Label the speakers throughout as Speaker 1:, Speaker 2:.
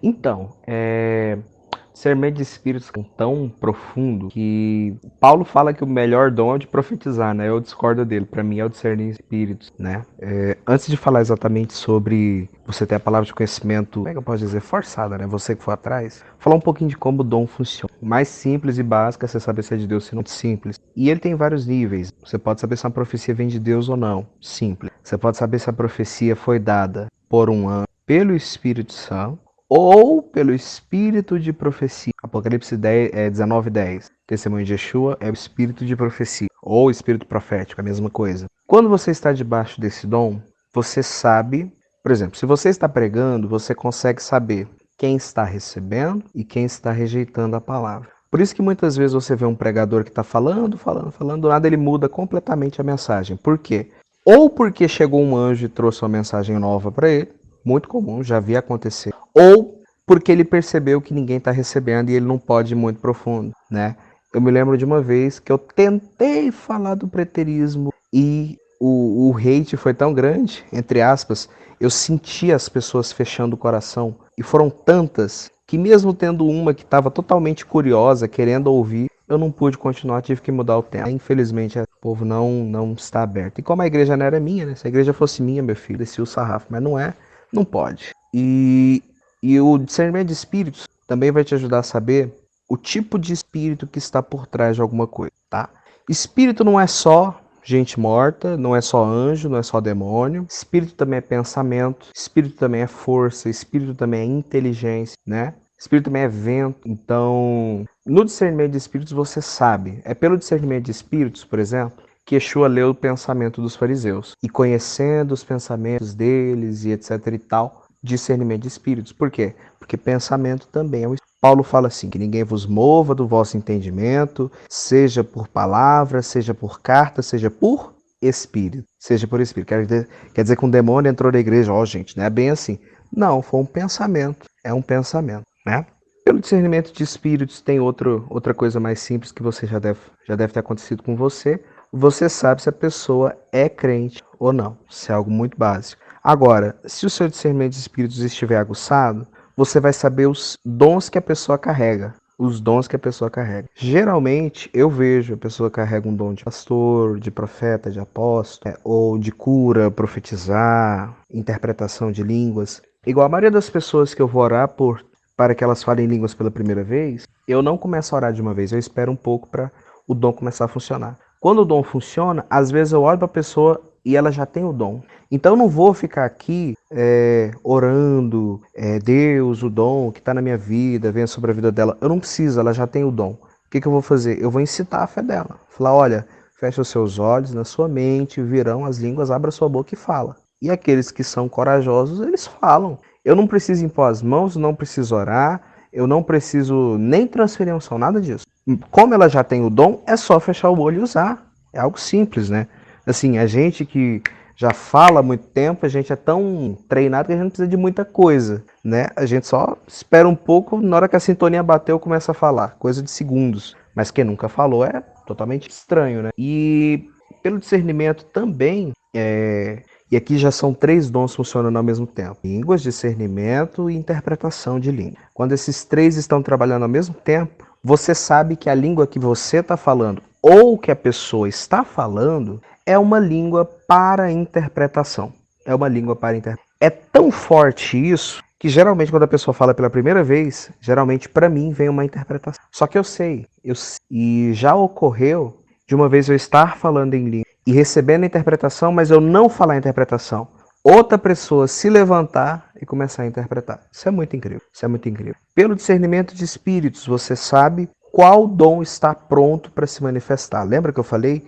Speaker 1: Então, discernimento de espíritos é tão profundo que Paulo fala que o melhor dom é o de profetizar, né? Eu discordo dele. Para mim é o discernir espíritos, né? Antes de falar exatamente sobre você ter a palavra de conhecimento, como é que eu posso dizer, forçada, né? Você que for atrás, falar um pouquinho de como o dom funciona. O mais simples e básico é você saber se é de Deus, se não é simples. E ele tem vários níveis. Você pode saber se uma profecia vem de Deus ou não, simples. Você pode saber se a profecia foi dada por um anjo, pelo Espírito Santo, ou pelo espírito de profecia. Apocalipse 19:10. Testemunho de Yeshua é o espírito de profecia, ou espírito profético, a mesma coisa. Quando você está debaixo desse dom, você sabe, por exemplo, se você está pregando, você consegue saber quem está recebendo e quem está rejeitando a palavra. Por isso que muitas vezes você vê um pregador que está falando, do nada ele muda completamente a mensagem. Por quê? Ou porque chegou um anjo e trouxe uma mensagem nova para ele, muito comum, já vi acontecer, ou porque ele percebeu que ninguém está recebendo e ele não pode ir muito profundo, né? Eu me lembro de uma vez que eu tentei falar do preterismo e o hate foi tão grande, entre aspas, eu senti as pessoas fechando o coração e foram tantas que mesmo tendo uma que estava totalmente curiosa, querendo ouvir, eu não pude continuar, tive que mudar o tema. Infelizmente, o povo não está aberto. E como a igreja não era minha, né? Se a igreja fosse minha, meu filho, descia o sarrafo, mas não é, não pode. E o discernimento de espíritos também vai te ajudar a saber o tipo de espírito que está por trás de alguma coisa, tá? Espírito não é só gente morta, não é só anjo, não é só demônio. Espírito também é pensamento, espírito também é força, espírito também é inteligência, né? Espírito também é vento. Então, no discernimento de espíritos você sabe. É pelo discernimento de espíritos, por exemplo, que Yeshua leu o pensamento dos fariseus. E conhecendo os pensamentos deles e etc e tal, discernimento de espíritos. Por quê? Porque pensamento também é um espírito. Paulo fala assim, que ninguém vos mova do vosso entendimento, seja por palavra, seja por carta, seja por espírito. Seja por espírito. Quer dizer que um demônio entrou na igreja. Ó, gente, não é bem assim. Não, foi um pensamento. É um pensamento, né? Pelo discernimento de espíritos tem outra coisa mais simples que você já deve ter acontecido com você. Você sabe se a pessoa é crente ou não. Isso é algo muito básico. Agora, se o seu discernimento de espíritos estiver aguçado, você vai saber os dons que a pessoa carrega. Os dons que a pessoa carrega. Geralmente, eu vejo a pessoa carrega um dom de pastor, de profeta, de apóstolo, ou de cura, profetizar, interpretação de línguas. Igual a maioria das pessoas que eu vou orar para que elas falem línguas pela primeira vez, eu não começo a orar de uma vez, eu espero um pouco para o dom começar a funcionar. Quando o dom funciona, às vezes eu olho para a pessoa e ela já tem o dom. Então eu não vou ficar aqui orando, Deus, o dom que está na minha vida, venha sobre a vida dela. Eu não preciso, ela já tem o dom. O que eu vou fazer? Eu vou incitar a fé dela. Falar, olha, fecha os seus olhos, na sua mente virão as línguas, abra sua boca e fala. E aqueles que são corajosos, eles falam. Eu não preciso impor as mãos, não preciso orar, eu não preciso nem transferir unção, nada disso. Como ela já tem o dom, é só fechar o olho e usar. É algo simples, né? Assim, a gente que já fala há muito tempo, a gente é tão treinado que a gente não precisa de muita coisa, né? A gente só espera um pouco, na hora que a sintonia bateu, começa a falar, coisa de segundos. Mas quem nunca falou é totalmente estranho, né? E pelo discernimento também, e aqui já são 3 dons funcionando ao mesmo tempo: línguas, discernimento e interpretação de língua. Quando esses 3 estão trabalhando ao mesmo tempo, você sabe que a língua que você está falando ou que a pessoa está falando é uma língua para interpretação. É uma língua para interpretação. É tão forte isso que geralmente quando a pessoa fala pela primeira vez, geralmente para mim vem uma interpretação. Só que eu sei, e já ocorreu de uma vez eu estar falando em língua e recebendo a interpretação, mas eu não falar a interpretação. Outra pessoa se levantar e começar a interpretar. Isso é muito incrível. Isso é muito incrível. Pelo discernimento de espíritos, você sabe qual dom está pronto para se manifestar. Lembra que eu falei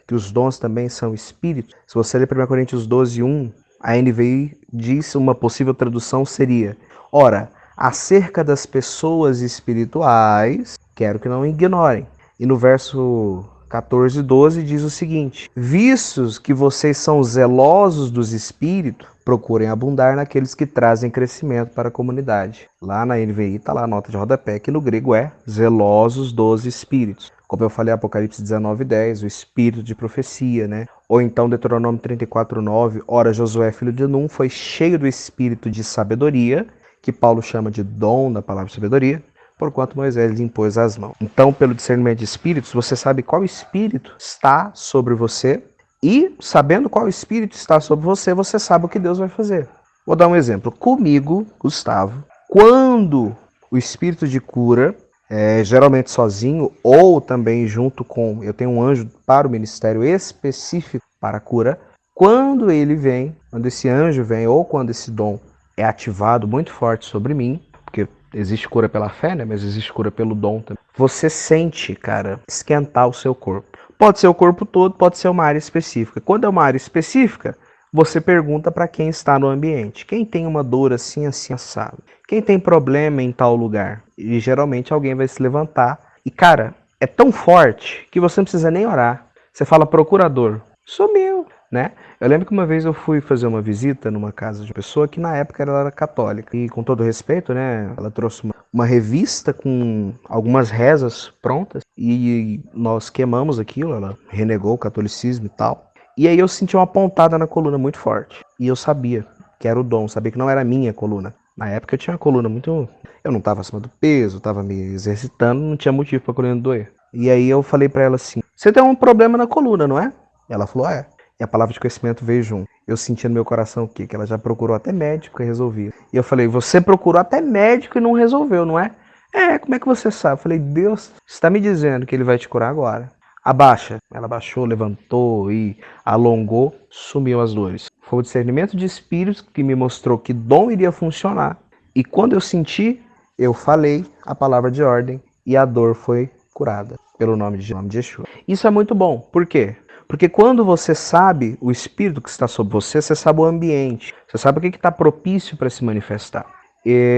Speaker 1: que os dons também são espíritos? Se você ler 1 Coríntios 12:1, a NVI diz, uma possível tradução seria: ora, acerca das pessoas espirituais, quero que não ignorem. E no verso 14:12 diz o seguinte: vistos que vocês são zelosos dos espíritos, procurem abundar naqueles que trazem crescimento para a comunidade. Lá na NVI está lá a nota de rodapé, que no grego é zelosos dos espíritos. Como eu falei, Apocalipse 19:10, o espírito de profecia, né? Ou então Deuteronômio 34:9, ora Josué, filho de Num, foi cheio do espírito de sabedoria, que Paulo chama de dom da palavra de sabedoria, porquanto Moisés lhe impôs as mãos. Então, pelo discernimento de espíritos, você sabe qual espírito está sobre você, e sabendo qual espírito está sobre você, você sabe o que Deus vai fazer. Vou dar um exemplo. Comigo, Gustavo, quando o espírito de cura, geralmente sozinho ou também junto com, eu tenho um anjo para o ministério específico para a cura, quando ele vem, quando esse anjo vem ou quando esse dom é ativado muito forte sobre mim, porque existe cura pela fé, né? Mas existe cura pelo dom também. Você sente, cara, esquentar o seu corpo. Pode ser o corpo todo, pode ser uma área específica. Quando é uma área específica, você pergunta para quem está no ambiente. Quem tem uma dor assim, assim, assado? Quem tem problema em tal lugar? E geralmente alguém vai se levantar. E, cara, é tão forte que você não precisa nem orar. Você fala, procurador, sumiu, né? Eu lembro que uma vez eu fui fazer uma visita numa casa de uma pessoa que na época ela era católica. E com todo respeito, né? Ela trouxe uma revista com algumas rezas prontas. E nós queimamos aquilo, ela renegou o catolicismo e tal. E aí eu senti uma pontada na coluna muito forte. E eu sabia que era o dom, sabia que não era a minha coluna. Na época eu tinha uma coluna muito... Eu não estava acima do peso, estava me exercitando, não tinha motivo para a coluna doer. E aí eu falei para ela assim, você tem um problema na coluna, não é? E ela falou, é. E a palavra de conhecimento veio junto. Eu senti no meu coração o quê? Que ela já procurou até médico e resolvia. E eu falei, você procurou até médico e não resolveu, não é? É, como é que você sabe? Eu falei, Deus está me dizendo que ele vai te curar agora. Abaixa. Ela abaixou, levantou e alongou, sumiu as dores. Foi o discernimento de espíritos que me mostrou que dom iria funcionar. E quando eu senti, eu falei a palavra de ordem e a dor foi curada pelo nome de Yeshua. Isso é muito bom. Por quê? Porque quando você sabe o espírito que está sobre você, você sabe o ambiente. Você sabe o que está propício para se manifestar.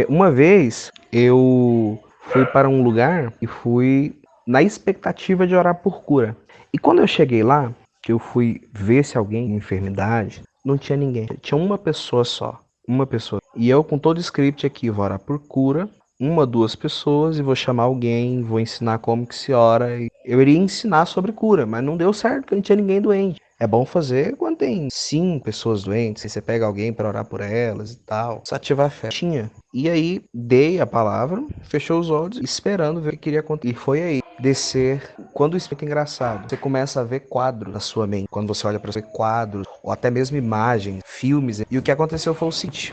Speaker 1: Uma vez eu fui para um lugar e fui na expectativa de orar por cura. E quando eu cheguei lá, que eu fui ver se alguém tinha enfermidade, não tinha ninguém. Tinha uma pessoa só. Uma pessoa. E eu com todo o script aqui, vou orar por cura, uma, duas pessoas, e vou chamar alguém, vou ensinar como que se ora. Eu iria ensinar sobre cura, mas não deu certo, porque não tinha ninguém doente. É bom fazer quando tem 5 pessoas doentes, aí você pega alguém para orar por elas e tal. Só ativar a fé. Tinha. E aí, dei a palavra, fechou os olhos, esperando ver o que queria acontecer. E foi aí, descer. Quando isso fica engraçado, você começa a ver quadros na sua mente. Quando você olha para você, quadros, ou até mesmo imagens, filmes. E o que aconteceu foi o seguinte.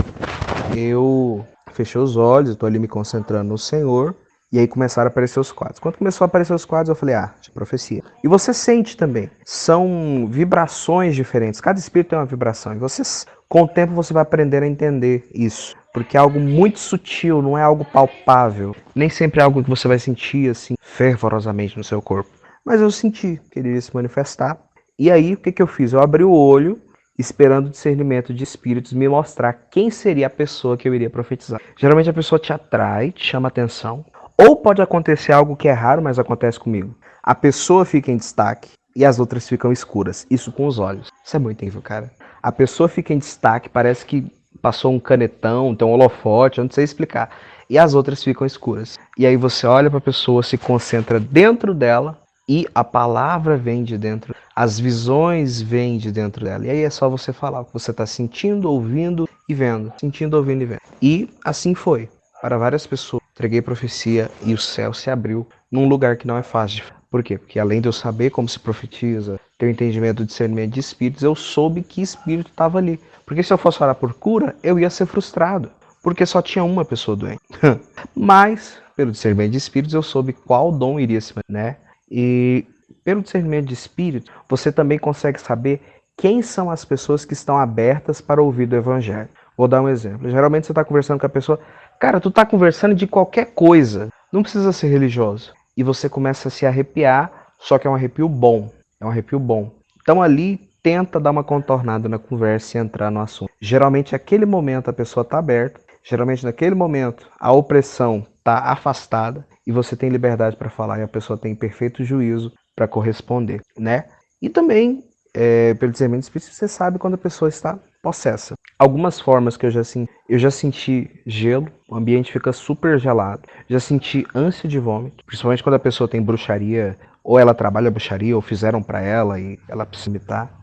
Speaker 1: Eu fechei os olhos, estou ali me concentrando no Senhor. E aí começaram a aparecer os quadros. Quando começou a aparecer os quadros, eu falei, profecia. E você sente também. São vibrações diferentes. Cada espírito tem uma vibração. E você, com o tempo, você vai aprender a entender isso. Porque é algo muito sutil, não é algo palpável. Nem sempre é algo que você vai sentir, assim, fervorosamente no seu corpo. Mas eu senti que ele iria se manifestar. E aí, o que eu fiz? Eu abri o olho, esperando o discernimento de espíritos me mostrar quem seria a pessoa que eu iria profetizar. Geralmente a pessoa te atrai, te chama atenção. Ou pode acontecer algo que é raro, mas acontece comigo. A pessoa fica em destaque e as outras ficam escuras. Isso com os olhos. Isso é muito incrível, cara. A pessoa fica em destaque, parece que passou um canetão, tem um holofote, eu não sei explicar. E as outras ficam escuras. E aí você olha para a pessoa, se concentra dentro dela e a palavra vem de dentro. As visões vêm de dentro dela. E aí é só você falar o que você está sentindo, ouvindo e vendo. Sentindo, ouvindo e vendo. E assim foi. Para várias pessoas, entreguei profecia e o céu se abriu num lugar que não é fácil. Por quê? Porque além de eu saber como se profetiza, ter o entendimento do discernimento de espíritos, eu soube que espírito estava ali. Porque se eu fosse orar por cura, eu ia ser frustrado. Porque só tinha uma pessoa doente. Mas, pelo discernimento de espíritos, eu soube qual dom iria se manifestar, né? E pelo discernimento de espíritos, você também consegue saber quem são as pessoas que estão abertas para ouvir do evangelho. Vou dar um exemplo. Geralmente você está conversando com a pessoa, cara, tu está conversando de qualquer coisa, não precisa ser religioso. E você começa a se arrepiar, só que é um arrepio bom. É um arrepio bom. Então ali tenta dar uma contornada na conversa e entrar no assunto. Geralmente naquele momento a pessoa está aberta, geralmente naquele momento a opressão está afastada e você tem liberdade para falar e a pessoa tem perfeito juízo para corresponder, né? E também, pelo discernimento espírita, você sabe quando a pessoa está possessa. Algumas formas que eu já senti gelo, o ambiente fica super gelado. Já senti ânsia de vômito, principalmente quando a pessoa tem bruxaria, ou ela trabalha bruxaria, ou fizeram para ela e ela precisa imitar.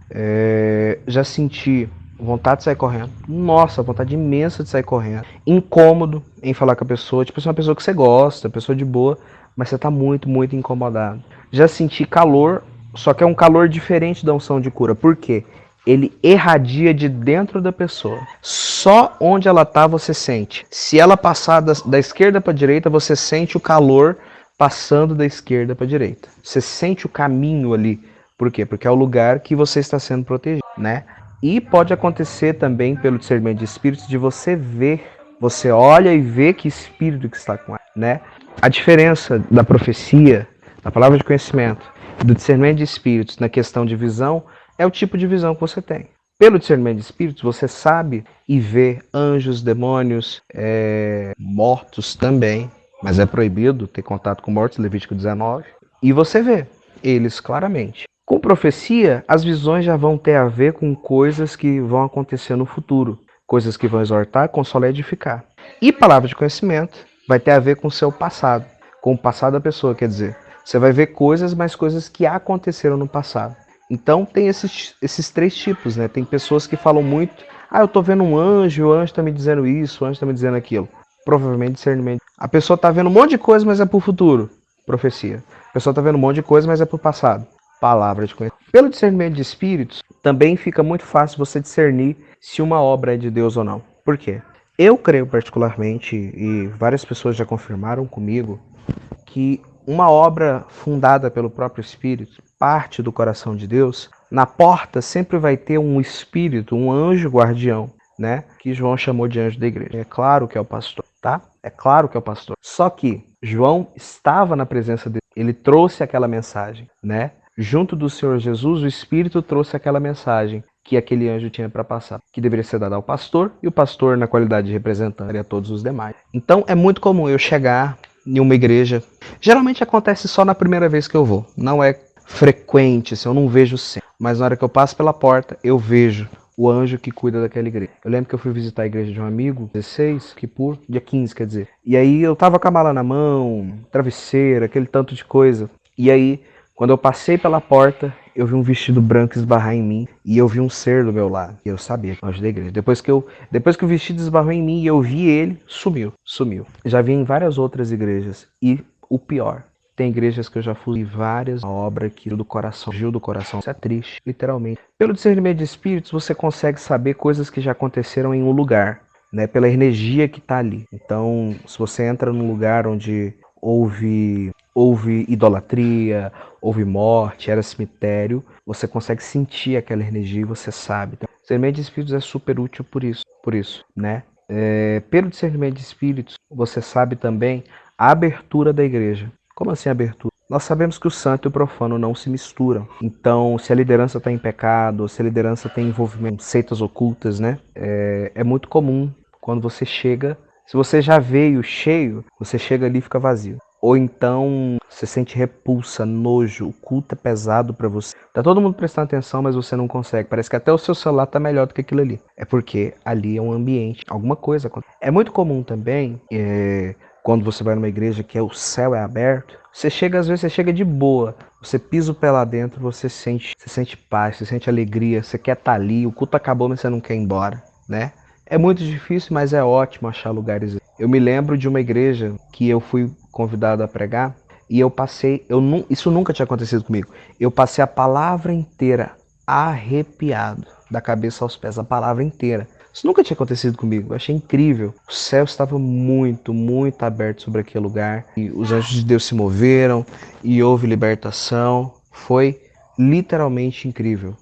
Speaker 1: Já senti Vontade de sair correndo. Nossa, vontade imensa de sair correndo. Incômodo em falar com a pessoa. Tipo, você é uma pessoa que você gosta, pessoa de boa, mas você tá muito, muito incomodado. Já senti calor, só que é um calor diferente da unção de cura. Por quê? Ele irradia de dentro da pessoa. Só onde ela tá você sente. Se ela passar da esquerda para a direita, você sente o calor passando da esquerda para a direita. Você sente o caminho ali. Por quê? Porque é o lugar que você está sendo protegido, né? E pode acontecer também, pelo discernimento de espíritos, de você ver, você olha e vê que espírito que está com ela, né? A diferença da profecia, da palavra de conhecimento, do discernimento de espíritos na questão de visão, é o tipo de visão que você tem. Pelo discernimento de espíritos, você sabe e vê anjos, demônios, mortos também, mas é proibido ter contato com mortos, Levítico 19, e você vê eles claramente. Com profecia, as visões já vão ter a ver com coisas que vão acontecer no futuro, coisas que vão exortar, consolar e edificar. E palavra de conhecimento vai ter a ver com o seu passado, com o passado da pessoa, quer dizer, você vai ver coisas, mas coisas que aconteceram no passado. Então tem esses três tipos, né? Tem pessoas que falam muito, eu tô vendo um anjo, o anjo tá me dizendo isso, o anjo tá me dizendo aquilo. Provavelmente discernimento. A pessoa tá vendo um monte de coisa, mas é pro futuro, profecia. A pessoa tá vendo um monte de coisa, mas é pro passado. Palavra de conhecimento. Pelo discernimento de espíritos, também fica muito fácil você discernir se uma obra é de Deus ou não. Por quê? Eu creio particularmente, e várias pessoas já confirmaram comigo, que uma obra fundada pelo próprio Espírito, parte do coração de Deus, na porta sempre vai ter um espírito, um anjo guardião, né? Que João chamou de anjo da igreja. É claro que é o pastor, tá? É claro que é o pastor. Só que João estava na presença dele, ele trouxe aquela mensagem, né? Junto do Senhor Jesus, o Espírito trouxe aquela mensagem que aquele anjo tinha para passar, que deveria ser dada ao pastor, e o pastor, na qualidade de representante, a todos os demais. Então, é muito comum eu chegar em uma igreja. Geralmente acontece só na primeira vez que eu vou. Não é frequente, assim, eu não vejo sempre. Mas na hora que eu passo pela porta, eu vejo o anjo que cuida daquela igreja. Eu lembro que eu fui visitar a igreja de um amigo, 16, Kippur, dia 15, quer dizer. E aí eu tava com a mala na mão, travesseiro, aquele tanto de coisa. E aí, quando eu passei pela porta, eu vi um vestido branco esbarrar em mim e eu vi um ser do meu lado. E eu sabia que era o anjo da igreja. Depois que o vestido esbarrou em mim e eu vi ele, sumiu. Já vi em várias outras igrejas. E o pior, tem igrejas que eu já fui várias, uma obra que do coração, Gil do coração. Isso é triste, literalmente. Pelo discernimento de espíritos, você consegue saber coisas que já aconteceram em um lugar, né? Pela energia que está ali. Então, se você entra num lugar onde houve idolatria, houve morte, era cemitério, você consegue sentir aquela energia e você sabe. Então, o discernimento de espíritos é super útil por isso, né? Pelo discernimento de espíritos, você sabe também a abertura da igreja. Como assim abertura? Nós sabemos que o santo e o profano não se misturam. Então, se a liderança está em pecado, se a liderança tem envolvimento em seitas ocultas, né? É muito comum quando você chega. Se você já veio cheio, você chega ali e fica vazio. Ou então você sente repulsa, nojo, o culto é pesado para você. Tá todo mundo prestando atenção, mas você não consegue. Parece que até o seu celular tá melhor do que aquilo ali. É porque ali é um ambiente, alguma coisa acontece. É muito comum também, quando você vai numa igreja que o céu é aberto, você chega, às vezes você chega de boa, você pisa o pé lá dentro, você sente paz, você sente alegria, você quer estar ali, o culto acabou, mas você não quer ir embora, né? É muito difícil, mas é ótimo achar lugares. Eu me lembro de uma igreja que eu fui convidado a pregar e isso nunca tinha acontecido comigo. Eu passei a palavra inteira arrepiado, da cabeça aos pés, a palavra inteira. Isso nunca tinha acontecido comigo, eu achei incrível. O céu estava muito, muito aberto sobre aquele lugar e os anjos de Deus se moveram e houve libertação. Foi literalmente incrível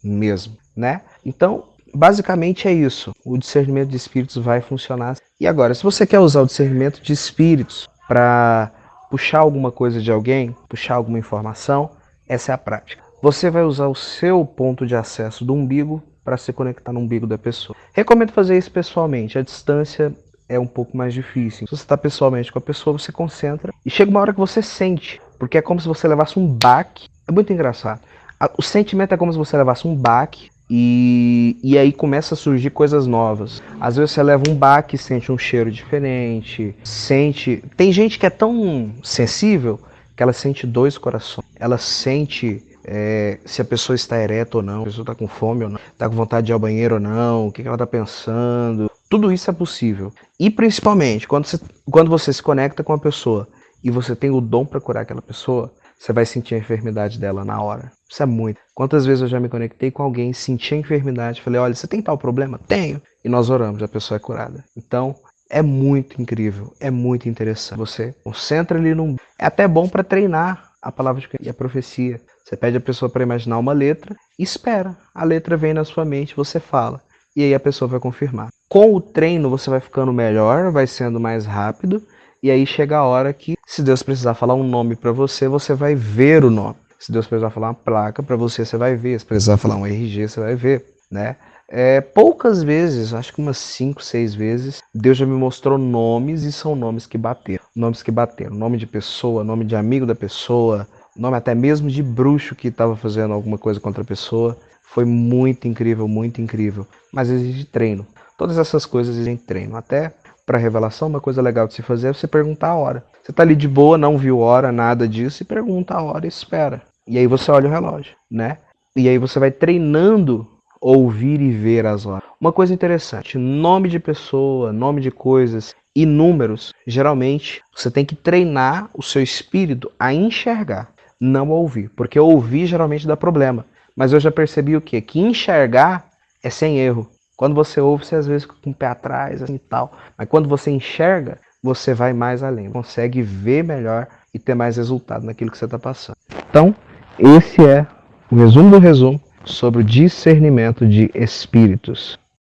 Speaker 1: mesmo, né? Então, basicamente é isso. O discernimento de espíritos vai funcionar. E agora, se você quer usar o discernimento de espíritos para puxar alguma coisa de alguém, puxar alguma informação, essa é a prática. Você vai usar o seu ponto de acesso do umbigo para se conectar no umbigo da pessoa. Recomendo fazer isso pessoalmente. A distância é um pouco mais difícil. Se você está pessoalmente com a pessoa, você concentra e chega uma hora que você sente, porque é como se você levasse um baque. É muito engraçado. O sentimento é como se você levasse um baque e aí começa a surgir coisas novas. Às vezes você leva um baque e sente um cheiro diferente. Tem gente que é tão sensível que ela sente dois corações. Ela sente se a pessoa está ereta ou não, se a pessoa está com fome ou não, está com vontade de ir ao banheiro ou não, o que ela está pensando. Tudo isso é possível. E principalmente, quando você se conecta com a pessoa e você tem o dom para curar aquela pessoa, você vai sentir a enfermidade dela na hora. Isso é muito. Quantas vezes eu já me conectei com alguém, senti a enfermidade, falei, olha, você tem tal problema? Tenho. E nós oramos, a pessoa é curada. Então, é muito incrível, é muito interessante. Você concentra ali num... É até bom para treinar a palavra e a profecia. Você pede a pessoa para imaginar uma letra e espera. A letra vem na sua mente, você fala. E aí a pessoa vai confirmar. Com o treino você vai ficando melhor, vai sendo mais rápido. E aí chega a hora que, se Deus precisar falar um nome para você, você vai ver o nome. Se Deus precisar falar uma placa para você, você vai ver. Se precisar falar um RG, você vai ver, né? Poucas vezes, acho que umas 5, 6 vezes, Deus já me mostrou nomes e são nomes que bateram. Nomes que bateram. Nome de pessoa, nome de amigo da pessoa, nome até mesmo de bruxo que estava fazendo alguma coisa contra a pessoa. Foi muito incrível, muito incrível. Mas exige treino. Todas essas coisas exigem treino. Até para revelação, uma coisa legal de se fazer é você perguntar a hora. Você tá ali de boa, não viu hora, nada disso, e pergunta a hora e espera. E aí você olha o relógio, né? E aí você vai treinando ouvir e ver as horas. Uma coisa interessante, nome de pessoa, nome de coisas e números, geralmente você tem que treinar o seu espírito a enxergar, não a ouvir. Porque ouvir geralmente dá problema. Mas eu já percebi o quê? Que enxergar é sem erro. Quando você ouve, você às vezes fica com o pé atrás assim, e tal. Mas quando você enxerga, você vai mais além. Consegue ver melhor e ter mais resultado naquilo que você está passando. Então, esse é o resumo do resumo sobre o discernimento de espíritos.